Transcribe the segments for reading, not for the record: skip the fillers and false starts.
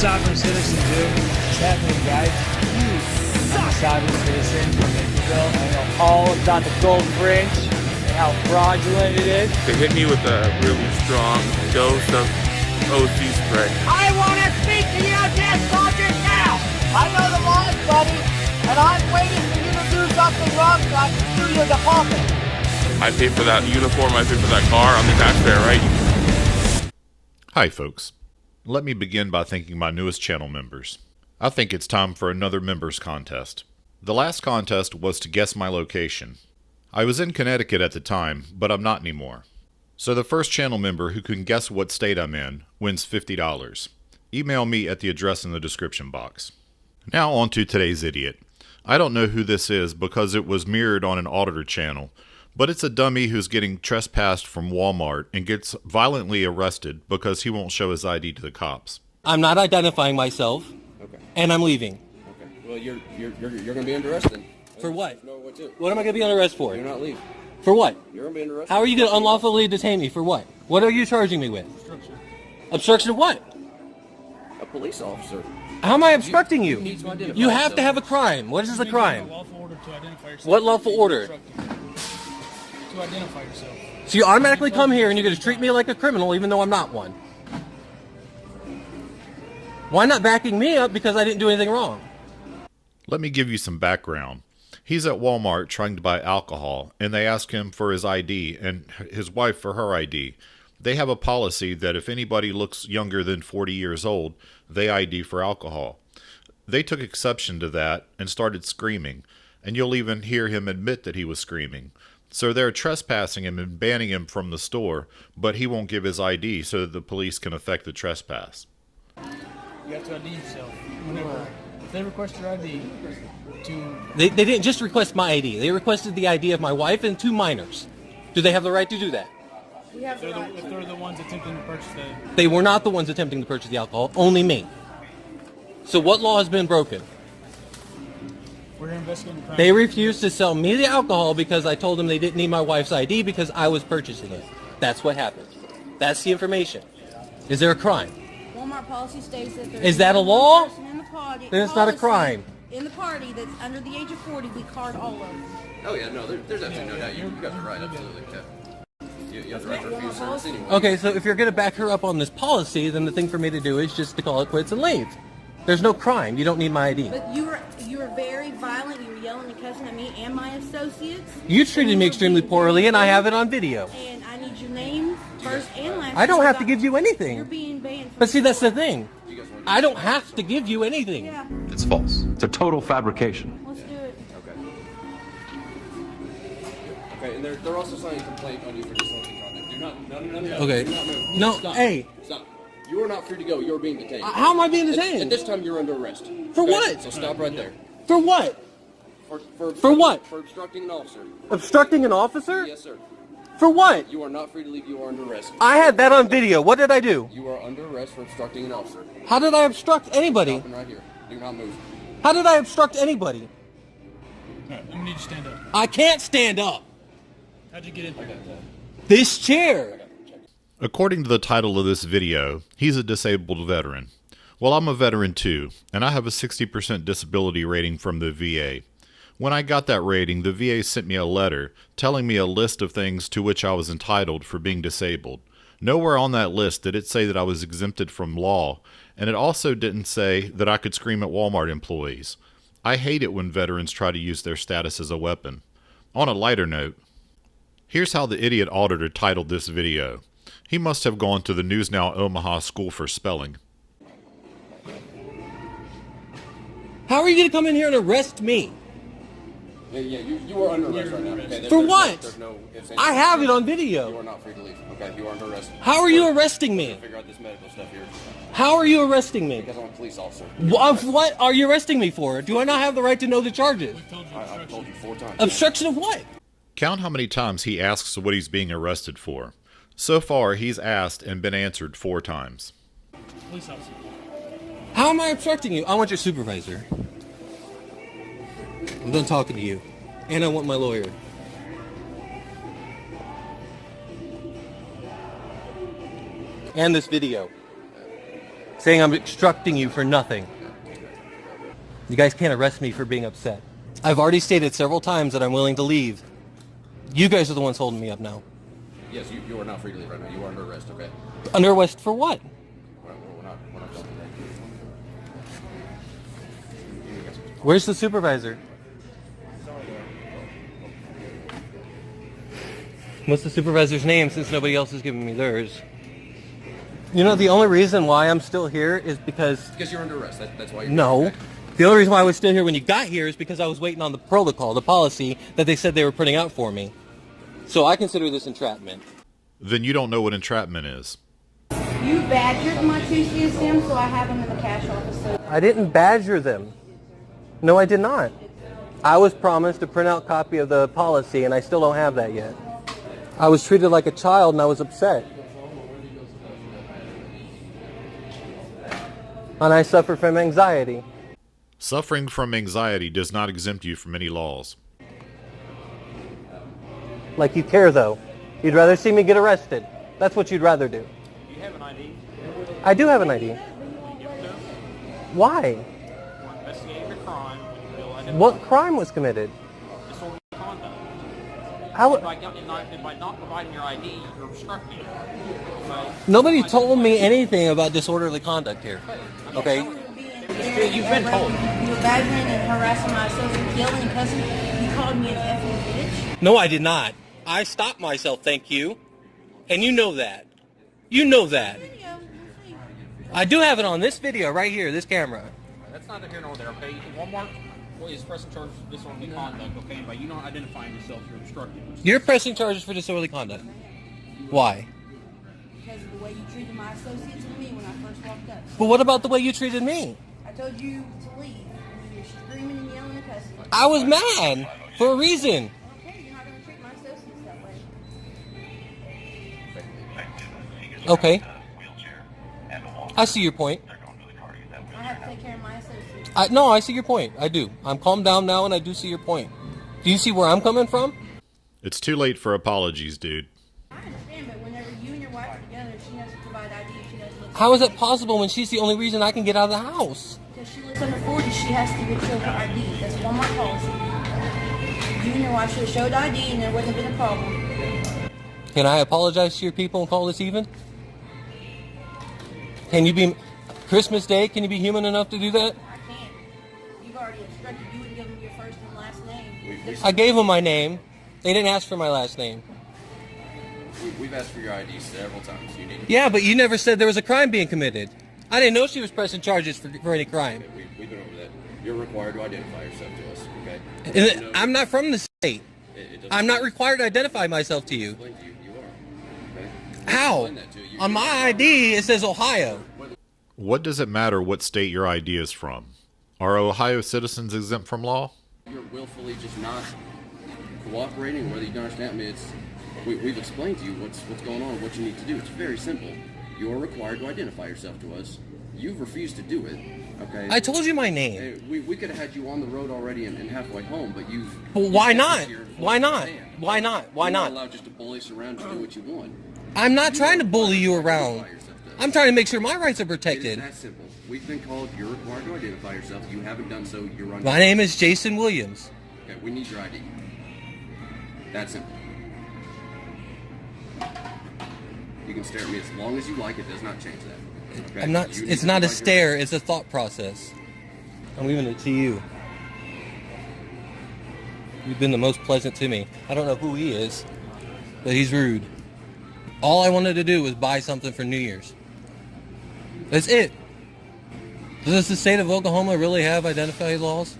sovereign citizen, dude. What's happening, guys? You suck. I'm a sovereign citizen from Naperville. I know all about the gold fringe and how fraudulent it is. They hit me with a really strong dose of OC spray. I want to speak to you, dead soldiers, now! I know the laws, buddy, and I'm waiting for you to do something wrong so I can sue your department. I pay for that uniform, I pay for that car, I'm the taxpayer, right? Hi folks, let me begin by thanking my newest channel members. I think it's time for another members contest. The last contest was to guess my location. I was in Connecticut at the time, but I'm not anymore. So the first channel member who can guess what state I'm in wins $50. Email me at the address in the description box. Now on to today's idiot. I don't know who this is because it was mirrored on an auditor channel, but it's a dummy who's getting trespassed from Walmart and gets violently arrested because he won't show his ID to the cops. I'm not identifying myself, Okay. and I'm leaving. Okay. Well, you're gonna be under arrest then. For what? No, what to? What am I going to be under arrest for? You're not leave. For what? You're gonna be under arrest. How are you going to unlawfully detain me? For what? What are you charging me with? Obstruction. Obstruction of what? A police officer. How am I obstructing you? You need to identify You have to yourself. have a crime. What is the crime? Lawful order to identify yourself. What lawful order? To identify yourself. So you automatically come here and you're going to treat me like a criminal even though I'm not one. Why not backing me up because I didn't do anything wrong? Let me give you some background. He's at Walmart trying to buy alcohol, and they ask him for his ID and his wife for her ID. They have a policy that if anybody looks younger than 40 years old, they ID for alcohol. They took exception to that and started screaming, and you'll even hear him admit that he was screaming. So they're trespassing him and banning him from the store, but he won't give his ID so that the police can effect the trespass. You have to ID yourself. Whenever, if they request your ID to... They didn't just request my ID. They requested the ID of my wife and 2 minors. Do they have the right to do that? If they're the ones attempting to purchase the... They were not the ones attempting to purchase the alcohol, only me. So what law has been broken? We're investigating crime. They refused to sell me the alcohol because I told them they didn't need my wife's ID because I was purchasing it. That's what happened. That's the information. Is there a crime? Walmart policy states that there Is that a law? person in the party, Then it's not a policy crime. In the party that's under the age of 40, we card all of them. Oh yeah, no, there's absolutely no doubt. You guys are right, absolutely. Yeah. You have the right to refuse service anyway. Okay, so if you're going to back her up on this policy, then the thing for me to do is just to call it quits and leave. There's no crime. You don't need my ID. But you were very violent. You were yelling and cussing at me and my associates. You treated me extremely poorly, and I have it on video. And I need your name first and last. I don't have to because give you You're anything. being banned. From But see, that's the thing. You guys want to I don't have to give you anything. Yeah, It's false. It's a total fabrication. let's do it. Okay, and they're also signing a complaint on you for disorderly conduct. Do not, no. Okay. Do not move. No, Stop. hey. Stop. You are not free to go. You are being detained. How am I being At detained? this time, you're under arrest. For Okay? what? So stop right there. For what? For what? For obstructing an officer. Obstructing an officer? Yes, sir. For what? You are not free to leave. You are under arrest. I had that on video. What did I do? You are under arrest for obstructing an officer. How did I obstruct anybody? Stopping right here. Do not move. How did I obstruct anybody? Alright, I'm gonna need you to stand up. I can't stand up. How'd you get in here? This chair. According to the title of this video, he's a disabled veteran. Well, I'm a veteran too, and I have a 60% disability rating from the VA. When I got that rating, the VA sent me a letter telling me a list of things to which I was entitled for being disabled. Nowhere on that list did it say that I was exempted from law, and it also didn't say that I could scream at Walmart employees. I hate it when veterans try to use their status as a weapon. On a lighter note, here's how the idiot auditor titled this video. He must have gone to the News Now Omaha School for Spelling. How are you going to come in here and arrest me? Yeah, you are under arrest right now. Okay, For what? There's no ifs, ands, I or have it on buts. You video. are not free to leave. Okay, you are under arrest. How are you arresting me? Figure out this medical stuff here. How are you arresting me? Because I'm a police officer. What are you arresting me for? Do I not have the right to know the charges? I've told you 4 times. Obstruction of what? Count how many times he asks what he's being arrested for. So far, he's asked and been answered 4 times. Police officer. How am I obstructing you? I want your supervisor. I'm done talking to you. And I want my lawyer. And this video. saying I'm obstructing you for nothing. You guys can't arrest me for being upset. I've already stated several times that I'm willing to leave. You guys are the ones holding me up now. Yes, you are not free to leave right now. You are under arrest, okay? Under arrest for what? We're not done today. Where's the supervisor? What's the supervisor's name, since nobody else is giving me theirs? You know, the only reason why I'm still here is because... Because you're under arrest. That's why you're No. here, okay? The only reason why I was still here when you got here is because I was waiting on the protocol, the policy that they said they were putting out for me. So I consider this entrapment. Then you don't know what entrapment is. You badgered my two CSM, so I have them in the cash office. So I didn't badger them. No, I did not. I was promised a printout copy of the policy, and I still don't have that yet. I was treated like a child, and I was upset. And I suffer from anxiety. Suffering from anxiety does not exempt you from any laws. Like you care, though. You'd rather see me get arrested. That's what you'd rather do. Do you have an ID? I do have an ID. Why? We're investigating a crime. What crime was committed? Disorderly conduct. How? By not providing your ID, you're obstructing. Okay? Nobody told me anything about disorderly conduct here. Okay? you've been told. You were badgering and harassing my associate, yelling and cussing. You called me an effing bitch. No, I did not. I stopped myself, thank you. And you know that. You know that. I do have it on this video right here, this camera. That's neither here nor there, okay? Walmart is pressing charges for disorderly conduct, okay? By you not identifying yourself, you're obstructing. You're pressing charges for disorderly conduct. Why? Because of the way you treated my associates and me when I first walked up. But what about the way you treated me? I told you to leave. And you were screaming and yelling and cussing. I was mad for a reason. Okay, you're not going to treat my associates that way. Okay. I see your point. I have to take care of my associates. No, I see your point. I do. I'm calmed down now, and I do see your point. Do you see where I'm coming from? It's too late for apologies, dude. I understand, but whenever you and your wife are together, she has to provide ID if she doesn't live. How is that possible when she's the only reason I can get out of the house? Because she lives under 40, she has to get show her ID. That's Walmart policy. You and your wife should have showed ID, and there wouldn't have been a problem. Can I apologize to your people and call this even? Can you be... Christmas Day, can you be human enough to do that? I can't. You've already instructed. You wouldn't give them your first and last name. I gave them my name. They didn't ask for my last name. We've asked for your ID several times. You need to... Yeah, but you never said there was a crime being committed. I didn't know she was pressing charges for any crime. We've been over that. You're required to identify yourself to us, okay? And I'm not from the state. I'm not required to identify myself to you. Explain to you, you are. Okay? How? Explain that to you. On my ID, it says Ohio. What does it matter what state your ID is from? Are Ohio citizens exempt from law? You're willfully just not cooperating, whether you don't understand. I mean, we've explained to you what's going on, what you need to do. It's very simple. You are required to identify yourself to us. You've refused to do it. Okay. I told you my name. Hey, we could have had you on the road already and halfway home, but you've. Well, why you've kept us not? here Why not? stand. Why not? Why You're not? allowed just to bully us around to do what you want. I'm not trying to bully you Identify around. yourself to us. I'm trying to make sure my rights are It is protected. that simple. We've been called. You're required to identify yourself. You haven't done so. You're on. My name is Jason Williams. Okay, we need your ID. That simple. You can stare at me as long as you like. It does not change that. Okay? I'm not. You need It's to not a provide your- stare. It's a thought process. I'm leaving it to you. You've been the most pleasant to me. I don't know who he is, but he's rude. All I wanted to do was buy something for New Year's. That's it. Does the state of Oklahoma really have identified laws?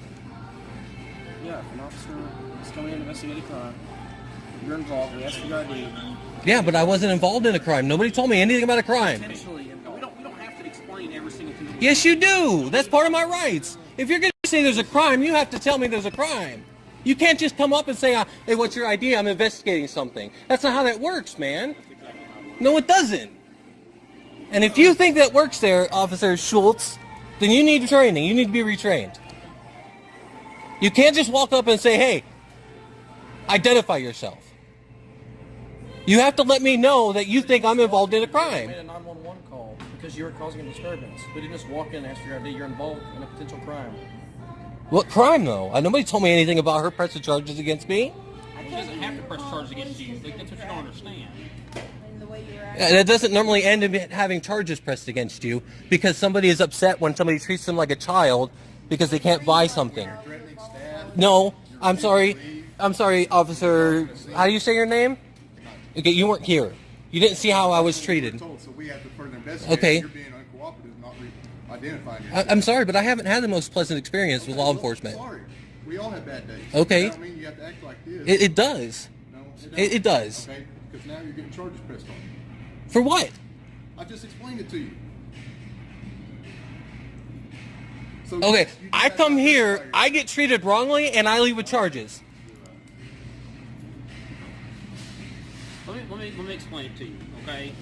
Yeah, if an officer is coming in to investigate a crime, you're involved, we ask for your ID. Yeah, but I wasn't involved in a crime. Nobody told me anything about a crime. Potentially, we don't have to explain every single thing. Yes, you do. That's part of my rights. If you're going to say there's a crime, you have to tell me there's a crime. You can't just come up and say, hey, what's your ID? I'm investigating something. That's not how that works, man. No, it doesn't. And if you think that works there, Officer Schultz, then you need training. You need to be retrained. You can't just walk up and say, hey, identify yourself. You have to let me know that you think I'm involved in a crime. I made a 911 call Because you're causing a disturbance. We didn't just walk in and ask for your ID. You're involved in a potential crime. What crime, though? Nobody told me anything about her pressing charges against me. She doesn't have to press charges against you. That's what you don't understand. That doesn't normally end in having charges pressed against you because somebody is upset when somebody treats them like a child because they can't buy something. No, I'm sorry. I'm sorry, officer. How do you say your name? Okay, you weren't here. You didn't see how I was treated. So we have to further investigate. Okay. You're being uncooperative, not identifying I'm sorry, but I haven't had the most pleasant experience with law enforcement. Sorry. We all have bad days. Okay. That don't mean you have to act like this. It does. No, It does. Okay, because now you're getting charges pressed on you. For what? I just explained it to you. So Okay, you I just come have to here, identify I get treated wrongly, and I leave with charges. Let me explain it to you, okay?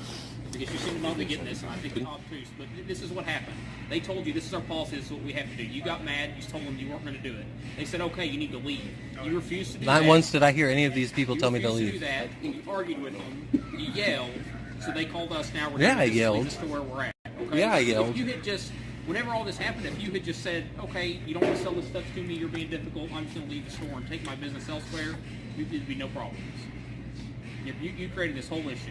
Because you seem to not be getting this, and I think it's obtuse, but this is what happened. They told you this is our policy, this is what we have to do. You got mad, you told them you weren't going to do it. They said, okay, you need to leave. You refused to do that. Not once did I hear any of these people tell me to You leave. refused to do that, and you argued with them. You yelled, so they called us now. We're Yeah, gonna I just leave yelled. us to where we're at. Okay? Yeah, I yelled. If you had just, whenever all this happened, if you had just said, okay, you don't want to sell this stuff to me, you're being difficult, I'm just going to leave the store and take my business elsewhere, there'd be no problems. You created this whole issue.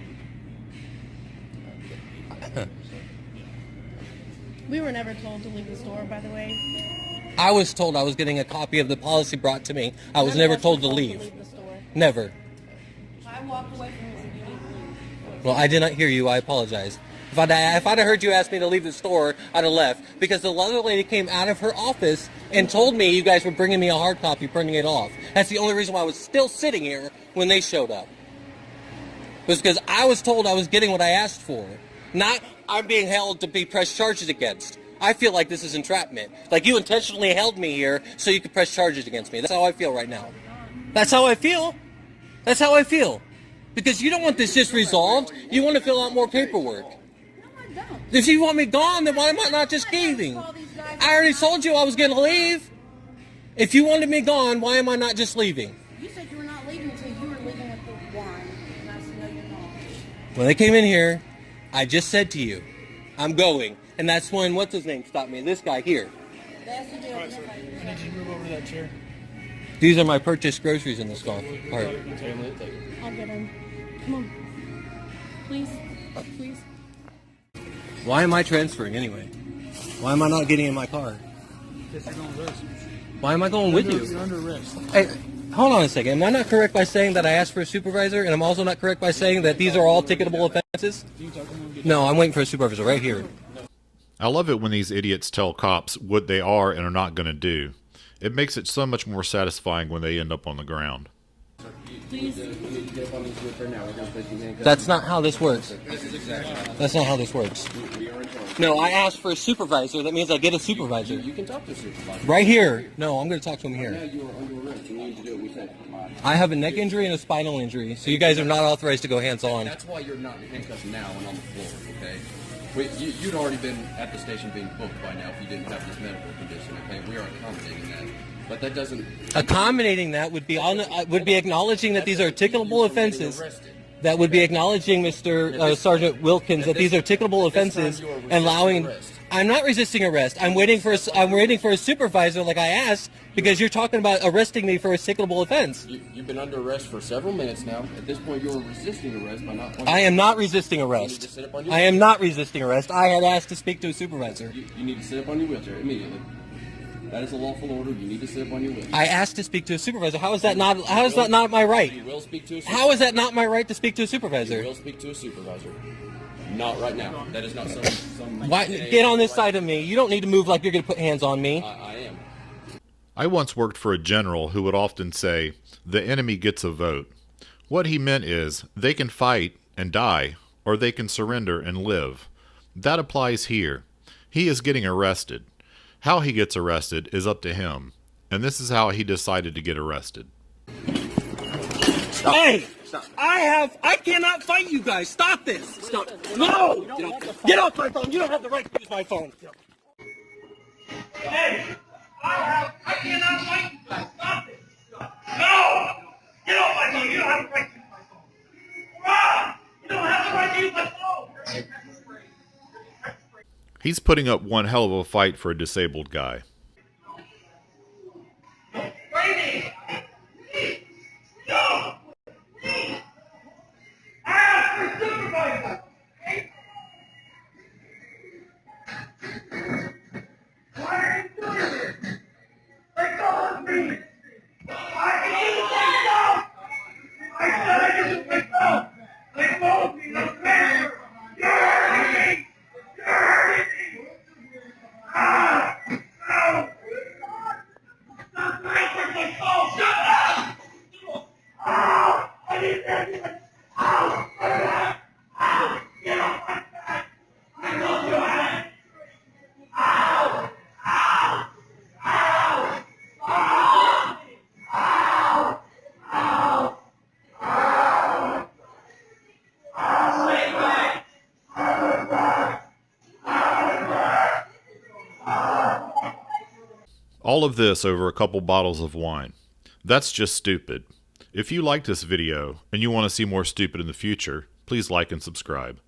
We were never told to leave the store, by the way. I was told I was getting a copy of the policy brought to me. I was never told to leave. the store. Never. I walked away from this and you didn't leave. Well, I did not hear you. I apologize. If I'd have heard you ask me to leave the store, I'd have left. Because the other lady came out of her office and told me you guys were bringing me a hard copy, printing it off. That's the only reason why I was still sitting here when they showed up. It was because I was told I was getting what I asked for. Not I'm being held to be pressed charges against. I feel like this is entrapment. Like you intentionally held me here so you could press charges against me. That's how I feel right now. That's how I feel. That's how I feel. Because you don't want this just resolved. You want to fill out more paperwork. No, I don't. If you want me gone, then why am I not just leaving? I already told you I was going to leave. If you wanted me gone, why am I not just leaving? You said you were not leaving until you were leaving with the wine. And I said, no, you're not. When they came in here, I just said to you, I'm going. And that's when, what's his name, stopped me? This guy here. That's the deal. I need you to move over to that chair. These are my purchased groceries in this golf cart. I'll get him. Come on. Please. Please. Why am I transferring anyway? Why am I not getting in my car? Because you're going with us. Why am I going with you? You're under arrest. Hey, hold on a second. Am I not correct by saying that I asked for a supervisor? And I'm also not correct by saying that these are all ticketable offenses? No, I'm waiting for a supervisor right here. I love it when these idiots tell cops what they are and are not going to do. It makes it so much more satisfying when they end up on the ground. That's not how this works. That's not how this works. No, I asked for a supervisor. That means I get a supervisor. You can talk to a supervisor. Right here. No, I'm going to talk to him Now here. you are under arrest. You need to do what we say. I have a neck injury and a spinal injury, so you guys are not authorized to go hands-on. That's why you're not handcuffed now and on the floor, okay? You'd already been at the station being booked by now if you didn't have this medical condition, okay? We are accommodating that. But that doesn't... Accommodating that would be acknowledging that these are ticketable offenses. That would be acknowledging, Mr. Sergeant Wilkins, that these are ticketable offenses and allowing. I'm not resisting arrest. I'm waiting for a supervisor, like I asked, because you're talking about arresting me for a ticketable offense. You've been under arrest for several minutes now. At this point, you're resisting arrest by not... I am not resisting arrest. I am not resisting arrest. I had asked to speak to a supervisor. You need to sit up on your wheelchair immediately. That is a lawful order. You need to sit up on your wheelchair. I asked to speak to a supervisor. How is that not? How is that not my right? You will speak to a supervisor. How is that not my right to speak to a supervisor? You will speak to a supervisor. Not right now. That is not some Why, get on this side of me. You don't need to move like you're going to put hands on me. I am. I once worked for a general who would often say, "The enemy gets a vote." What he meant is, they can fight and die, or they can surrender and live. That applies here. He is getting arrested. How he gets arrested is up to him, and this is how he decided to get arrested. Stop. Hey! Stop. I cannot fight you guys. Stop this. Stop. No! Get off my phone. You don't have the right to use my phone. Hey! I cannot fight you guys. Stop this. No! Get off my phone. You don't have the right to use my phone. You don't have the right to use my phone. He's putting up one hell of a fight for a disabled guy. All of this over a couple bottles of wine. That's just stupid. If you liked this video and you want to see more stupid in the future, please like and subscribe.